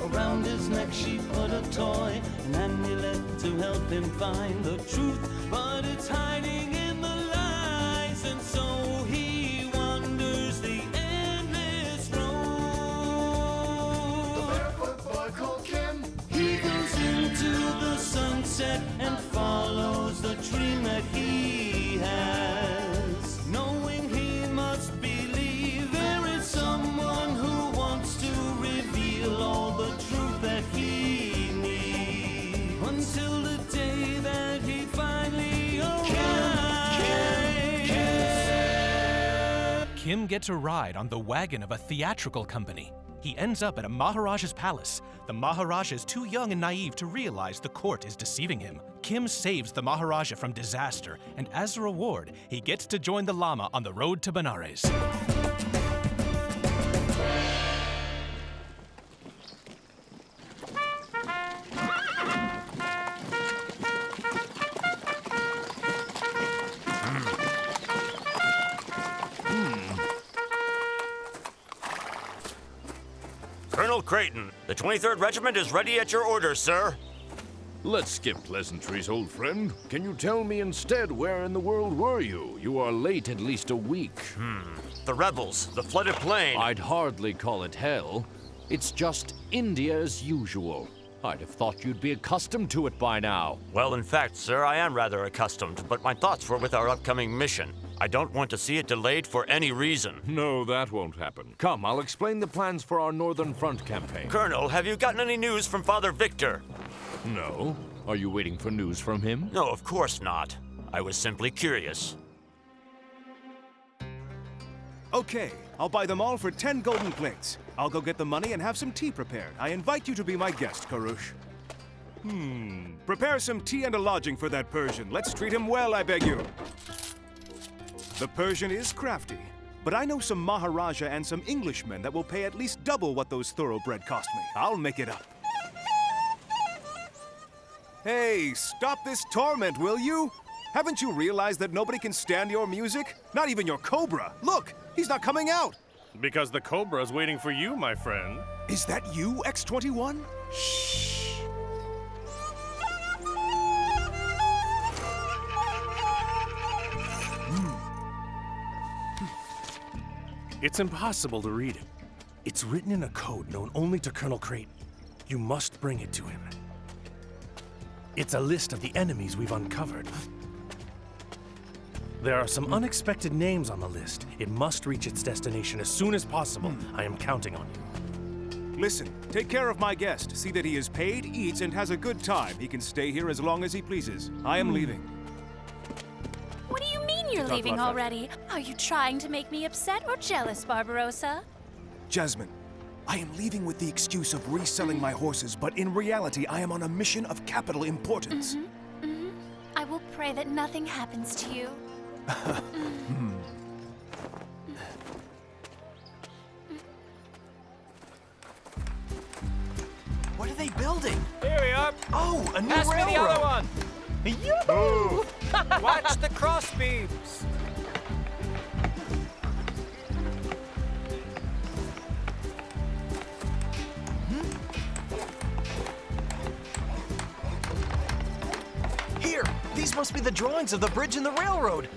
Around his neck she put a toy, an amulet to help him find the truth. But it's hiding in the lies, and so he wanders the endless road. The barefoot boy called Kim. He goes into the sunset and follows the dream that he has, knowing he must believe there is someone who wants to reveal all the truth that he needs, until the day that he finally arrives. Kim gets a ride on the wagon of a theatrical company. He ends up at a Maharaja's palace. The Maharaja is too young and naive to realize the court is deceiving him. Kim saves the Maharaja from disaster, and as a reward, he gets to join the Lama on the road to Benares. Colonel Creighton, the 23rd Regiment is ready at your orders, sir. Let's skip pleasantries, old friend. Can you tell me instead where in the world were you? You are late at least a week. The rebels, the flooded plain. I'd hardly call it hell. It's just India as usual. I'd have thought you'd be accustomed to it by now. Well, in fact, sir, I am rather accustomed, but my thoughts were with our upcoming mission. I don't want to see it delayed for any reason. No, that won't happen. Come, I'll explain the plans for our Northern Front campaign. Colonel, have you gotten any news from Father Victor? No. Are you waiting for news from him? No, of course not. I was simply curious. Okay, I'll buy them all for 10 golden plates. I'll go get the money and have some tea prepared. I invite you to be my guest, Karush. Prepare some tea and a lodging for that Persian. Let's treat him well, I beg you. The Persian is crafty, but I know some Maharaja and some Englishmen that will pay at least double what those thoroughbred cost me. I'll make it up. Hey, stop this torment, will you? Haven't you realized that nobody can stand your music? Not even your Cobra. Look, he's not coming out. Because the Cobra's waiting for you, my friend. Is that you, X-21? Shh. It's impossible to read it. It's written in a code known only to Colonel Creighton. You must bring it to him. It's a list of the enemies we've uncovered. There are some unexpected names on the list. It must reach its destination as soon as possible. I am counting on you. Listen, take care of my guest. See that he is paid, eats, and has a good time. He can stay here as long as he pleases. I am leaving. What do you mean you're leaving already? Are you trying to make me upset or jealous, Barbarossa? Jasmine, I am leaving with the excuse of reselling my horses, but in reality, I am on a mission of capital importance. I will pray that nothing happens to you. What are they building? Here we are. Oh, a new Pass railroad. me the other one. Yoo-hoo! Watch the crossbeams. Here, these must be the drawings of the bridge and the railroad.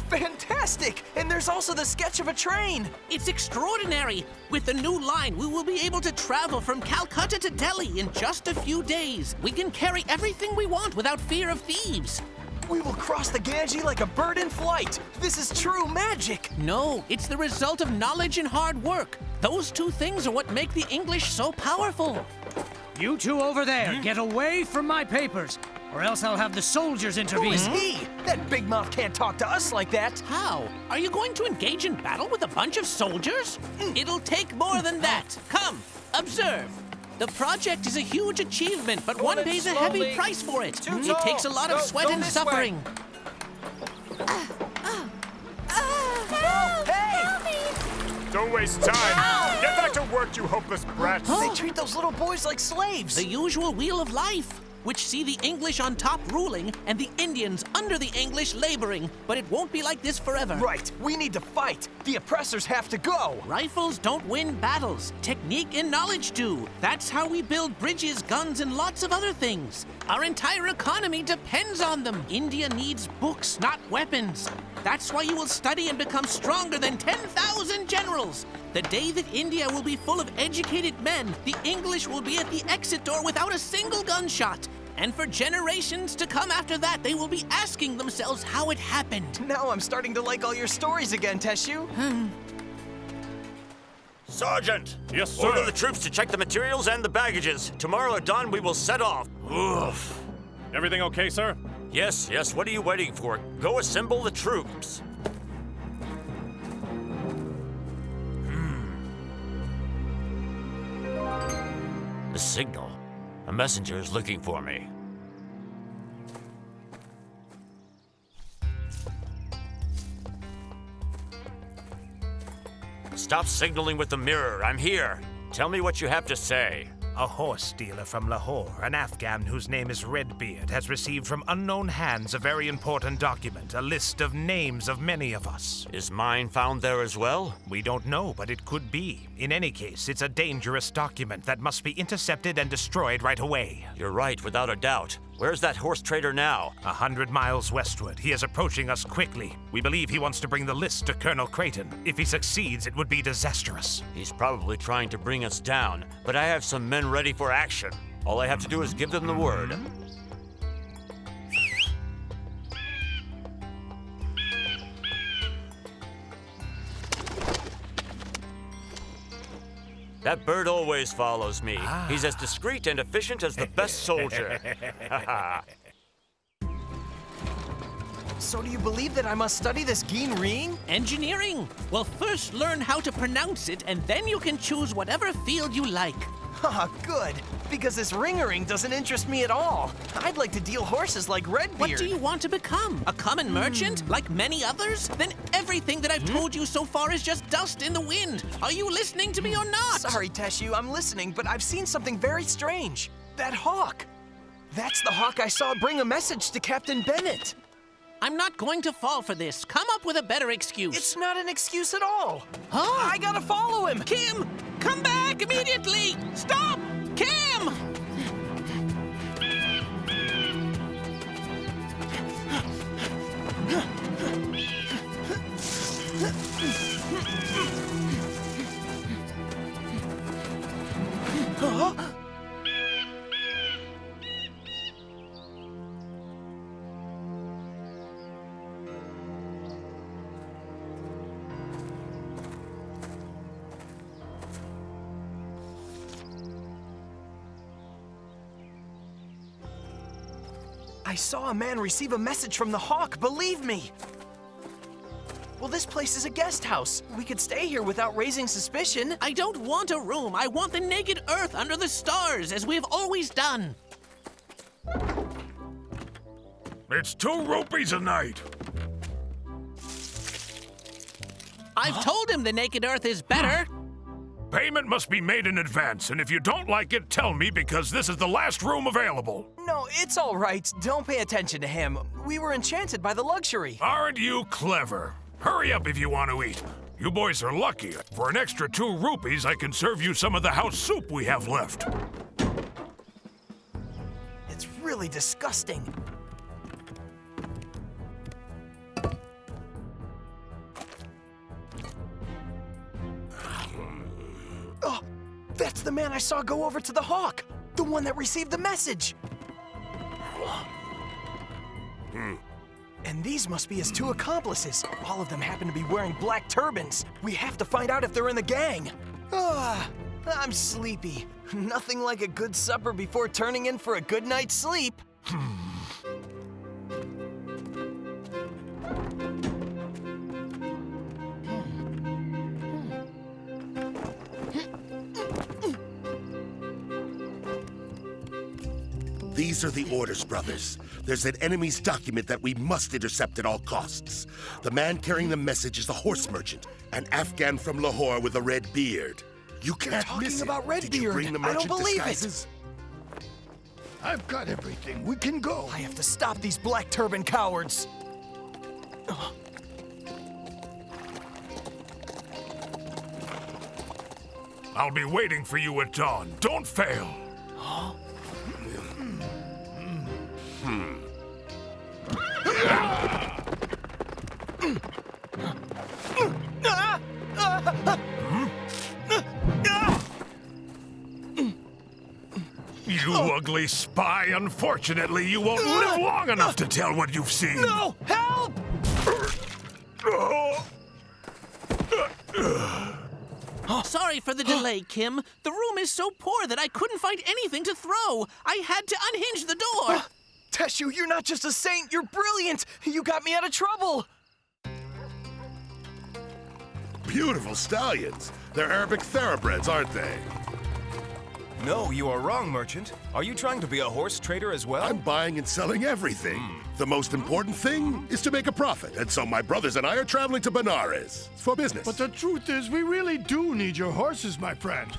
Fantastic! And there's also the sketch of a train. It's extraordinary! With the new line, we will be able to travel from Calcutta to Delhi in just a few days. We can carry everything we want without fear of thieves. We will cross the Ganges like a bird in flight. This is true magic. No, it's the result of knowledge and hard work. Those two things are what make the English so powerful. You two over there, get away from my papers, or else I'll have the soldiers intervene. Who is he? That big mouth can't talk to us like that. How? Are you going to engage in battle with a bunch of soldiers? It'll take more than that. Come, observe. The project is a huge achievement, but one pays a heavy price for it. It takes a lot of sweat and suffering. Don't waste time! Get back to work, you hopeless brats! They treat those little boys like slaves! The usual wheel of life. which see the English on top ruling and the Indians under the English laboring. But it won't be like this forever. Right. We need to fight. The oppressors have to go. Rifles don't win battles. Technique and knowledge do. That's how we build bridges, guns, and lots of other things. Our entire economy depends on them. India needs books, not weapons. That's why you will study and become stronger than 10,000 generals. The day that India will be full of educated men, the English will be at the exit door without a single gunshot. And for generations to come after that, they will be asking themselves how it happened. Now I'm starting to like all your stories again, Teshu. Sergeant! Yes, sir. Order the troops to check the materials and the baggages. Tomorrow at dawn, we will set off. Oof. Everything okay, sir? Yes, yes. What are you waiting for? Go assemble the troops. The signal. A messenger is looking for me. Stop signaling with the mirror. I'm here. Tell me what you have to say. A horse dealer from Lahore, an Afghan whose name is Red Beard, has received from unknown hands a very important document, a list of names of many of us. Is mine found there as well? We don't know, but it could be. In any case, it's a dangerous document that must be intercepted and destroyed right away. You're right, without a doubt. Where's that horse trader now? 100 miles westward. He is approaching us quickly. We believe he wants to bring the list to Colonel Creighton. If he succeeds, it would be disastrous. He's probably trying to bring us down, but I have some men ready for action. All I have to do is give them the word. That bird always follows me. He's as discreet and efficient as the best soldier. So do you believe that I must study this Ring? Engineering. Well, first learn how to pronounce it, and then you can choose whatever field you like. Haha, good. Because this ringering doesn't interest me at all. I'd like to deal horses like Red Beard. What do you want to become? A common merchant, like many others? Then everything that I've told you so far is just dust in the wind. Are you listening to me or not? Sorry, Teshu, I'm listening, but I've seen something very strange. That hawk. That's the hawk I saw bring a message to Captain Bennet. I'm not going to fall for this. Come up with a better excuse. It's not an excuse at all. Huh? I gotta follow him. Kim, come back immediately! Stop! Kim! Huh? I saw a man receive a message from the hawk, believe me! Well, this place is a guest house. We could stay here without raising suspicion. I don't want a room. I want the naked earth under the stars, as we've always done. It's 2 rupees a night. I've told him the naked earth is better. Payment must be made in advance, and if you don't like it, tell me, because this is the last room available. No, it's all right. Don't pay attention to him. We were enchanted by the luxury. Aren't you clever? Hurry up if you want to eat. You boys are lucky. For an extra 2 rupees, I can serve you some of the house soup we have left. It's really disgusting. Oh, that's the man I saw go over to the hawk. The one that received the message. And these must be his 2 accomplices. All of them happen to be wearing black turbans. We have to find out if they're in the gang. I'm sleepy. Nothing like a good supper before turning in for a good night's sleep. These are the orders, brothers. There's an enemy's document that we must intercept at all costs. The man carrying the message is a horse merchant, an Afghan from Lahore with a red beard. You can't miss it. About Red Did Beard. you bring the merchant I don't believe disguises? I've got everything. We can go. I have to stop these black turban cowards. I'll be waiting for you at dawn. Don't fail. You ugly spy. Unfortunately, you won't live long enough to tell what you've seen. No! Help! Sorry for the delay, Kim. The room is so poor that I couldn't find anything to throw. I had to unhinge the door. Teshu, you're not just a saint, you're brilliant! You got me out of trouble! Beautiful stallions. They're Arabic thoroughbreds, aren't they? No, you are wrong, merchant. Are you trying to be a horse trader as well? I'm buying and selling everything. The most important thing is to make a profit, and so my brothers and I are traveling to Benares for business. But the truth is, we really do need your horses, my friend.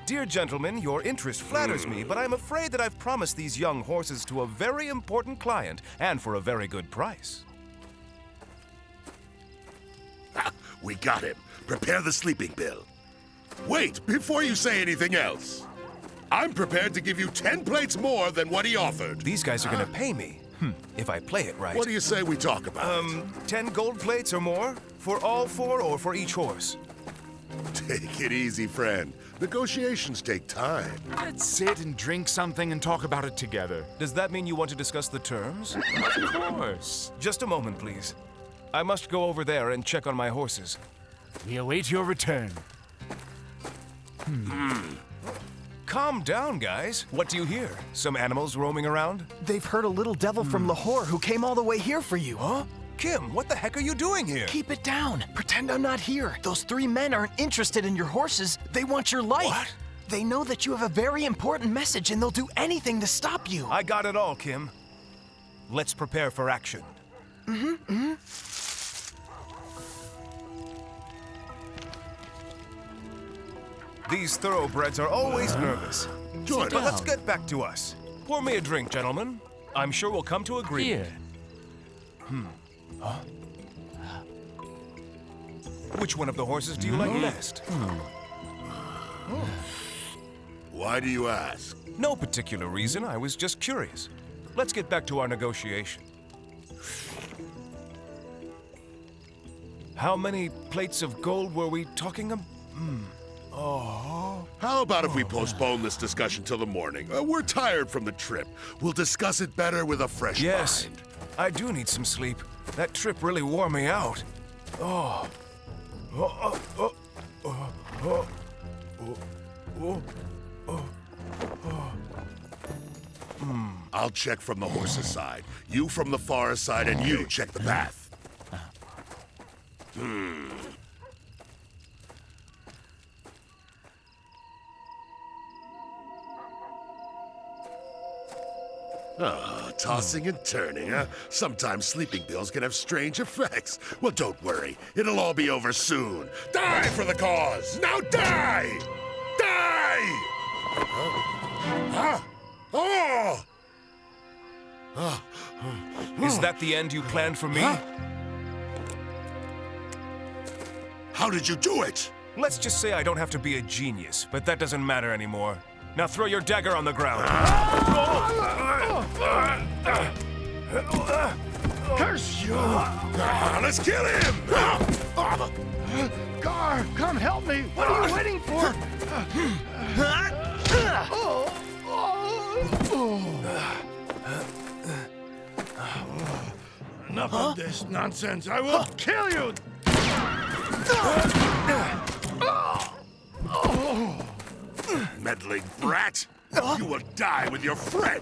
Dear gentlemen, your interest flatters me, but I'm afraid that I've promised these young horses to a very important client, and for a very good price. We got him. Prepare the sleeping pill. Wait, before you say anything else. I'm prepared to give you 10 plates more than what he offered. These guys are gonna pay me, if I play it right. What do you say we talk about? 10 gold plates or more? For all 4 or for each horse? Take it easy, friend. Negotiations take time. Let's sit and drink something and talk about it together. Does that mean you want to discuss the terms? Of course. Just a moment, please. I must go over there and check on my horses. We await your return. Calm down, guys. What do you hear? Some animals roaming around? They've heard a little devil from Lahore who came all the way here for you. Huh? Kim, what the heck are you doing here? Keep it down. Pretend I'm not here. Those 3 men aren't interested in your horses. They want your life. What? They know that you have a very important message and they'll do anything to stop you. I got it all, Kim. Let's prepare for action. These thoroughbreds are always nervous. Join But us. let's get back to us. Pour me a drink, gentlemen. I'm sure we'll come to agreement. Which one of the horses do you like best? Why do you ask? No particular reason. I was just curious. Let's get back to our negotiation. How many plates of gold were we talking about? How about if we postpone this discussion till the morning? We're tired from the trip. We'll discuss it better with a fresh Yes, mind. I do need some sleep. That trip really wore me out. I'll check from the horse's side. You from the far side, and you check the path. Tossing and turning, huh? Sometimes sleeping pills can have strange effects. Well, don't worry. It'll all be over soon. Die for the cause! Now die! Die! Huh? Oh! Is that the end you planned for me? How did you do it? Let's just say I don't have to be a genius, but that doesn't matter anymore. Now throw your dagger on the ground. Curse you! Let's kill him! Gar, come help me! What are you waiting for? Enough of this nonsense! I will kill you! Meddling brat! You will die with your friend!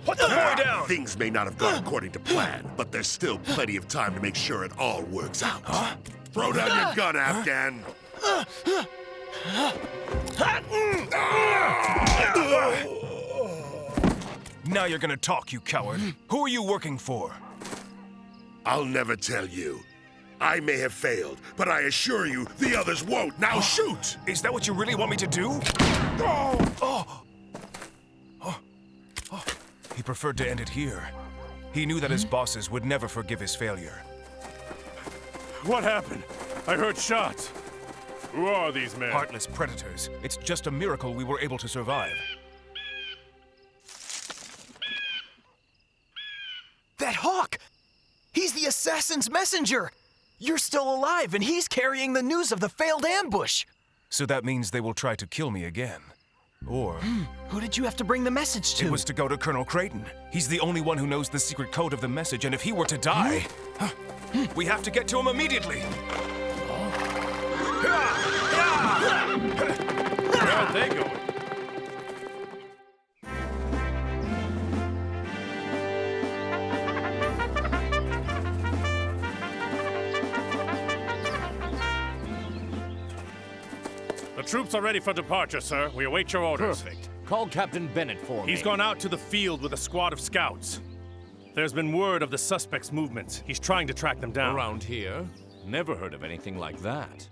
Put the boy down! Things may not have gone according to plan, but there's still plenty of time to make sure it all works out. Throw down your gun, Afghan! Now you're gonna talk, you coward. Who are you working for? I'll never tell you. I may have failed, but I assure you the others won't. Now shoot! Is that what you really want me to do? preferred to end it here. He knew that his bosses would never forgive his failure. What happened? I heard shots. Who are these men? Heartless predators. It's just a miracle we were able to survive. That hawk! He's the assassin's messenger! You're still alive, and he's carrying the news of the failed ambush! So that means they will try to kill me again. Or... Who did you have to bring the message to? It was to go to Colonel Creighton. He's the only one who knows the secret code of the message, and if he were to die... we have to get to him immediately! Where are they going? The troops are ready for departure, sir. We await your orders. Perfect. Call Captain Bennet for me. He's gone out to the field with a squad of scouts. There's been word of the suspect's movements. He's trying to track them down. Around here? Never heard of anything like that.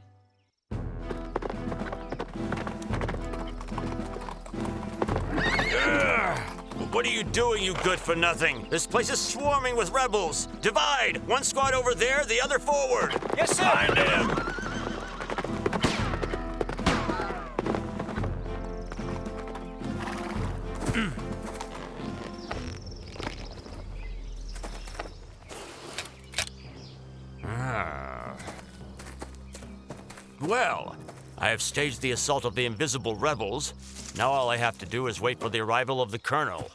What are you doing, you good-for-nothing? This place is swarming with rebels. Divide! One squad over there, the other forward. Yes, sir! Find him! Well, I have staged the assault of the invisible rebels. Now all I have to do is wait for the arrival of the colonel.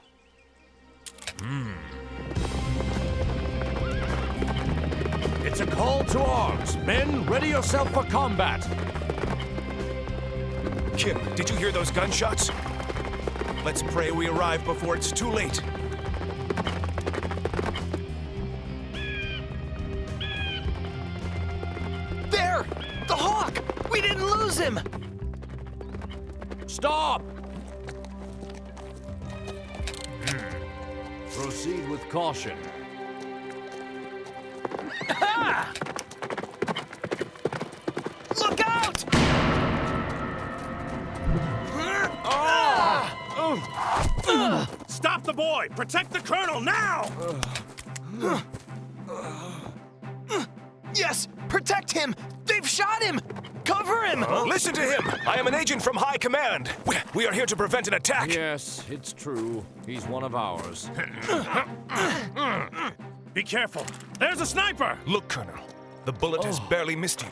It's a call to arms. Men, ready yourself for combat. Kim, did you hear those gunshots? Let's pray we arrive before it's too late. There! The hawk! We didn't lose him! Stop! Proceed with caution. Look out! Stop the boy! Protect the colonel now! Yes! Protect him! They've shot him! Cover him! Listen to him! I am an agent from High Command. We are here to prevent an attack. Yes, it's true. He's one of ours. Be careful! There's a sniper! Look, Colonel. The bullet has barely missed you.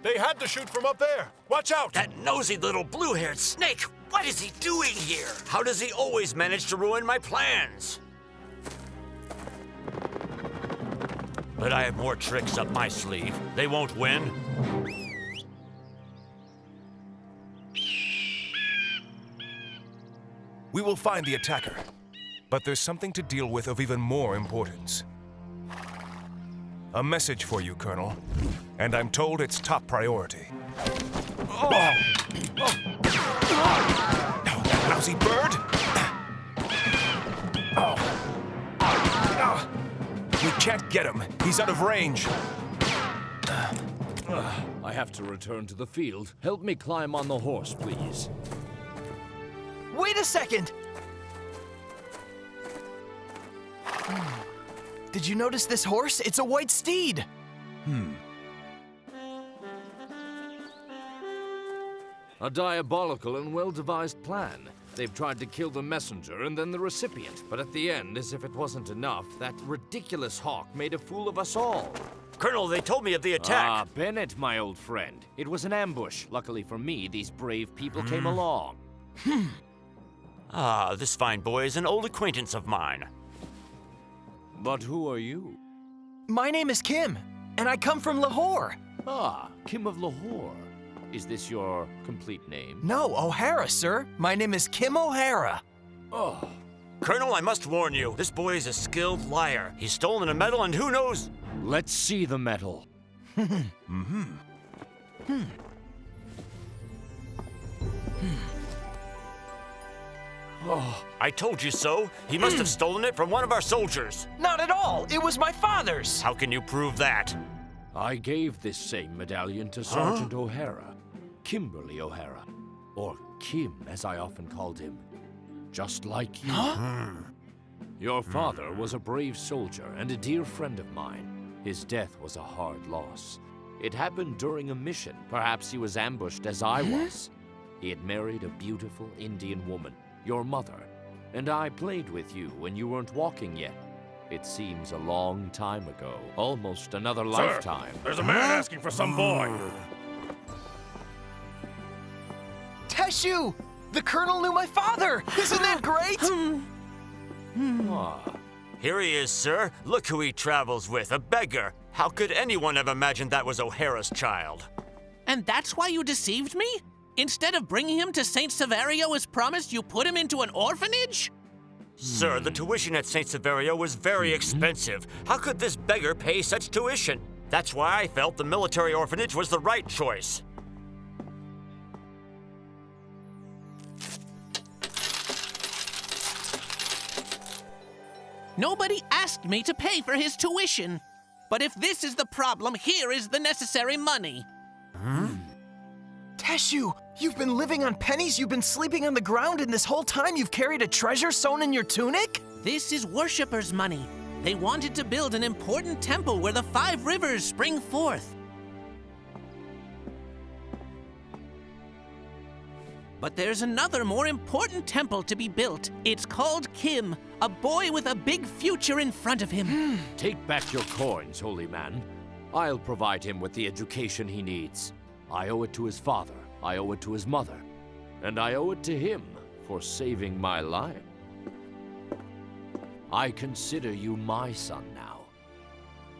They had to shoot from up there. Watch out! That nosy little blue-haired snake! What is he doing here? How does he always manage to ruin my plans? But I have more tricks up my sleeve. They won't win. We will find the attacker. But there's something to deal with of even more importance. A message for you, Colonel. And I'm told it's top priority. That lousy bird! We can't get him. He's out of range. I have to return to the field. Help me climb on the horse, please. Wait a second! Did you notice this horse? It's a white steed! A diabolical and well-devised plan. They've tried to kill the messenger and then the recipient. But at the end, as if it wasn't enough, that ridiculous hawk made a fool of us all. Colonel, they told me of the attack. Ah, Bennet, my old friend. It was an ambush. Luckily for me, these brave people came along. Ah, this fine boy is an old acquaintance of mine. But who are you? My name is Kim, and I come from Lahore. Ah, Kim of Lahore. Is this your complete name? No, O'Hara, sir. My name is Kim O'Hara. Oh. Colonel, I must warn you, this boy is a skilled liar. He's stolen a medal and who knows... Let's see the medal. Oh, I told you so. He must have stolen it from one of our soldiers. Not at all. It was my father's. How can you prove that? I gave this same medallion to Sergeant O'Hara. Kimberly O'Hara. Or Kim, as I often called him. just like you. Your father was a brave soldier and a dear friend of mine. His death was a hard loss. It happened during a mission. Perhaps he was ambushed as I was. He had married a beautiful Indian woman, your mother, and I played with you when you weren't walking yet. It seems a long time ago, almost another lifetime. There's a man asking for some boy. Teshu! The Colonel knew my father! Isn't that great? Here he is, sir. Look who he travels with, a beggar. How could anyone have imagined that was O'Hara's child? And that's why you deceived me? Instead of bringing him to St. Severio as promised, you put him into an orphanage? Sir, the tuition at St. Severio was very expensive. How could this beggar pay such tuition? That's why I felt the military orphanage was the right choice. Nobody asked me to pay for his tuition. But if this is the problem, here is the necessary money. Teshu, you've been living on pennies, you've been sleeping on the ground, and this whole time you've carried a treasure sewn in your tunic? This is worshippers' money. They wanted to build an important temple where the 5 rivers spring forth. But there's another more important temple to be built. It's called Kim, a boy with a big future in front of him. Take back your coins, holy man. I'll provide him with the education he needs. I owe it to his father, I owe it to his mother, and I owe it to him for saving my life. I consider you my son now,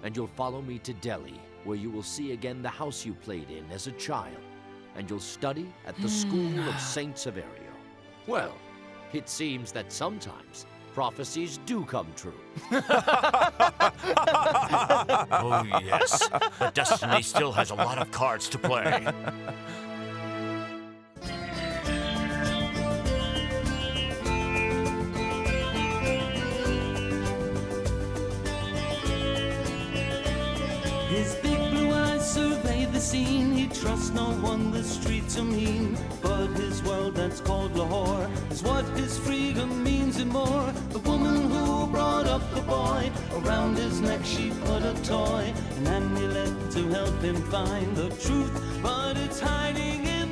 and you'll follow me to Delhi, where you will see again the house you played in as a child, and you'll study at the school of St. Severio. Well, it seems that sometimes prophecies do come true. Oh, yes. The destiny still has a lot of cards to play. His big blue eyes survey the scene. He trusts no one, the streets are mean. But his world that's called Lahore is what his freedom means and more. The woman who brought up the boy, around his neck she put a toy, an amulet to help him find the truth. But it's hiding in